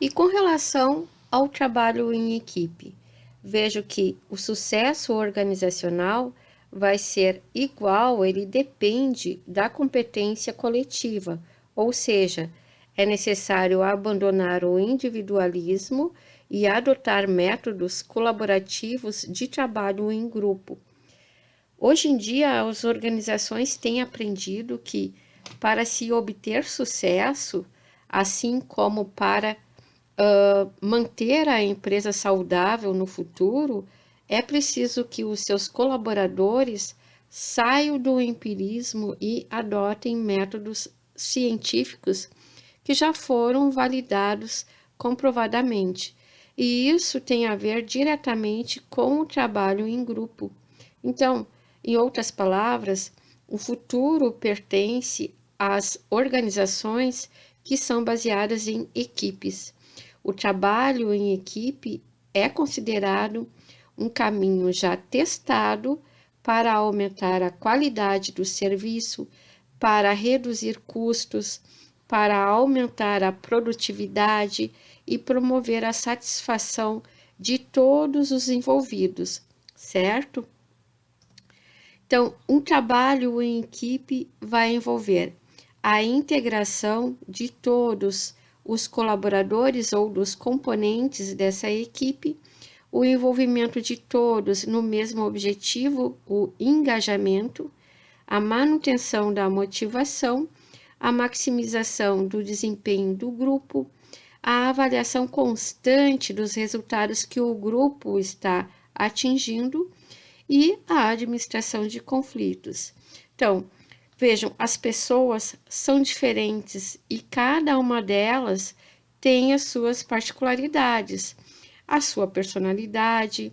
E com relação ao trabalho em equipe, vejo que o sucesso organizacional vai ser igual, ele depende da competência coletiva, ou seja, é necessário abandonar o individualismo e adotar métodos colaborativos de trabalho em grupo. Hoje em dia, as organizações têm aprendido que, para se obter sucesso, assim como para manter a empresa saudável no futuro, é preciso que os seus colaboradores saiam do empirismo e adotem métodos científicos que já foram validados comprovadamente. E isso tem a ver diretamente com o trabalho em grupo. Então, em outras palavras, o futuro pertence às organizações que são baseadas em equipes. O trabalho em equipe é considerado um caminho já testado para aumentar a qualidade do serviço, para reduzir custos, para aumentar a produtividade e promover a satisfação de todos os envolvidos, certo? Então, um trabalho em equipe vai envolver a integração de todos os colaboradores ou dos componentes dessa equipe, o envolvimento de todos no mesmo objetivo, o engajamento, a manutenção da motivação, a maximização do desempenho do grupo, a avaliação constante dos resultados que o grupo está atingindo e a administração de conflitos. Então, vejam, as pessoas são diferentes e cada uma delas tem as suas particularidades, a sua personalidade.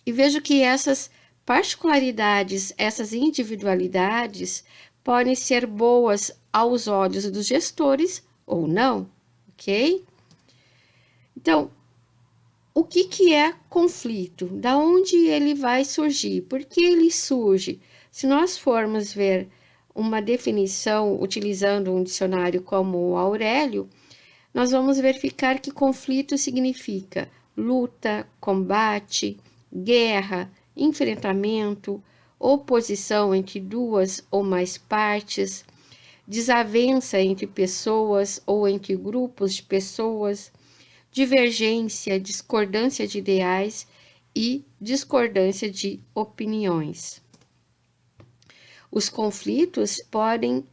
E vejo que essas particularidades, essas individualidades podem ser boas aos olhos dos gestores ou não, ok? Então, o que é conflito? Da onde ele vai surgir? Por que ele surge? Se nós formos ver uma definição utilizando um dicionário como o Aurélio, nós vamos verificar que conflito significa luta, combate, guerra, enfrentamento, oposição entre duas ou mais partes, desavença entre pessoas ou entre grupos de pessoas, divergência, discordância de ideais e discordância de opiniões. Os conflitos podem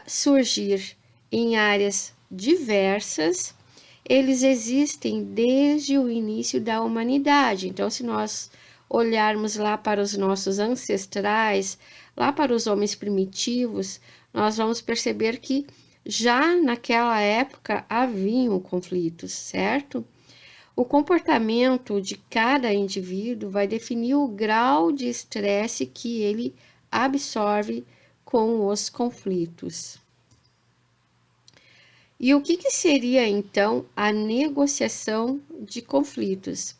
surgir em áreas diversas, eles existem desde o início da humanidade. Então, se nós olharmos lá para os nossos ancestrais, lá para os homens primitivos, nós vamos perceber que já naquela época haviam conflitos, certo? O comportamento de cada indivíduo vai definir o grau de estresse que ele absorve com os conflitos. E o que seria então a negociação de conflitos?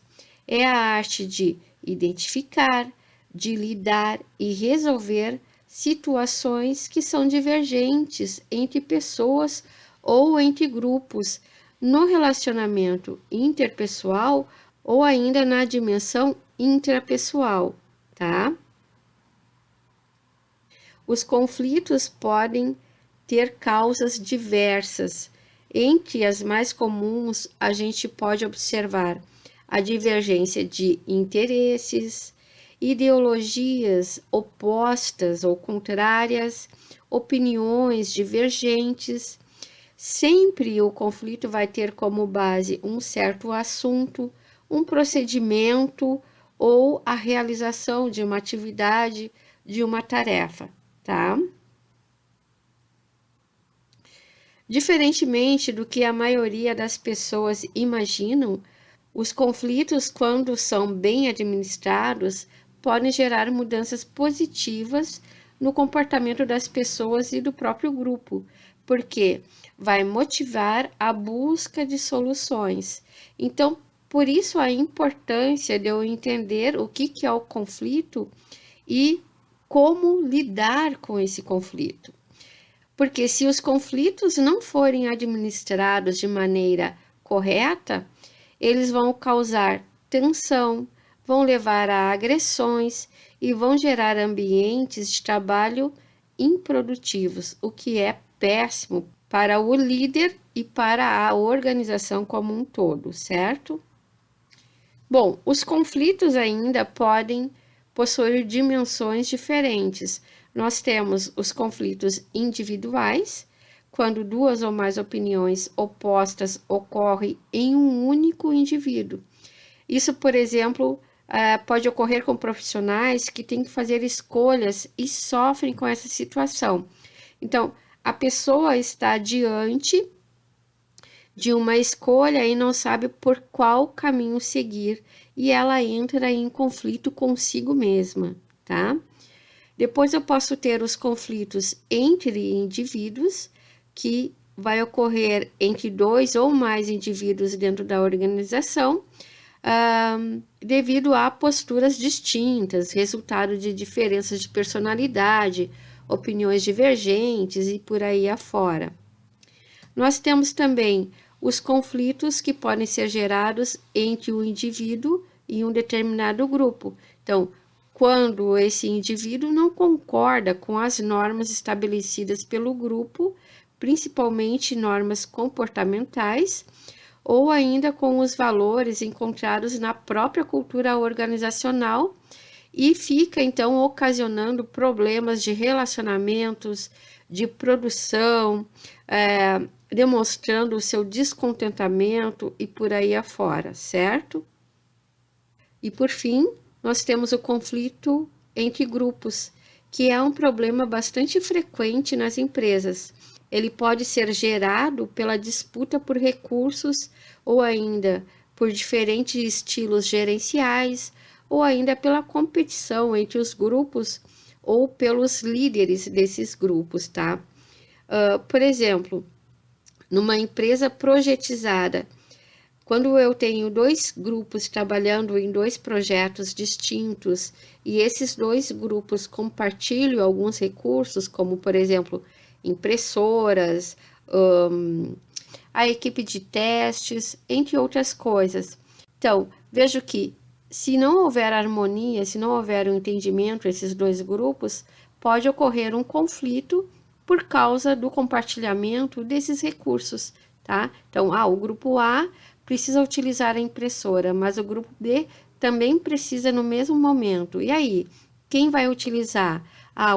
É a arte de identificar, de lidar e resolver situações que são divergentes entre pessoas ou entre grupos no relacionamento interpessoal ou ainda na dimensão intrapessoal, tá? Os conflitos podem ter causas diversas. Entre as mais comuns, a gente pode observar a divergência de interesses, ideologias opostas ou contrárias, opiniões divergentes. Sempre o conflito vai ter como base um certo assunto, um procedimento ou a realização de uma atividade, de uma tarefa, tá? Diferentemente do que a maioria das pessoas imaginam, os conflitos, quando são bem administrados, podem gerar mudanças positivas no comportamento das pessoas e do próprio grupo, porque vai motivar a busca de soluções. Então, por isso a importância de eu entender o que é o conflito e como lidar com esse conflito. Porque se os conflitos não forem administrados de maneira correta, eles vão causar tensão, vão levar a agressões e vão gerar ambientes de trabalho improdutivos, o que é péssimo para o líder e para a organização como um todo, certo? Bom, os conflitos ainda podem possuir dimensões diferentes. Nós temos os conflitos individuais, quando duas ou mais opiniões opostas ocorrem em um único indivíduo. Isso, por exemplo, pode ocorrer com profissionais que têm que fazer escolhas e sofrem com essa situação. Então, a pessoa está diante de uma escolha e não sabe por qual caminho seguir, e ela entra em conflito consigo mesma, tá? Depois eu posso ter os conflitos entre indivíduos, que vai ocorrer entre 2 ou mais indivíduos dentro da organização, devido a posturas distintas, resultado de diferenças de personalidade, opiniões divergentes e por aí afora. Nós temos também os conflitos que podem ser gerados entre o indivíduo e um determinado grupo. Então, quando esse indivíduo não concorda com as normas estabelecidas pelo grupo, principalmente normas comportamentais, ou ainda com os valores encontrados na própria cultura organizacional, e fica então ocasionando problemas de relacionamentos, de produção, demonstrando o seu descontentamento e por aí afora, certo? E por fim, nós temos o conflito entre grupos, que é um problema bastante frequente nas empresas. Ele pode ser gerado pela disputa por recursos, ou ainda por diferentes estilos gerenciais, ou ainda pela competição entre os grupos ou pelos líderes desses grupos, tá? Por exemplo, numa empresa projetizada, quando eu tenho 2 grupos trabalhando em 2 projetos distintos e esses 2 grupos compartilham alguns recursos, como por exemplo, impressoras, a equipe de testes, entre outras coisas. Então, vejo que se não houver harmonia, se não houver um entendimento entre esses 2 grupos, pode ocorrer um conflito por causa do compartilhamento desses recursos, tá? Então, o grupo A precisa utilizar a impressora, mas o grupo B também precisa no mesmo momento. E aí, quem vai utilizar?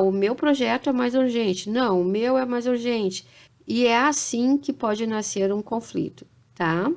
O meu projeto é mais urgente. Não, o meu é mais urgente. E é assim que pode nascer um conflito, tá?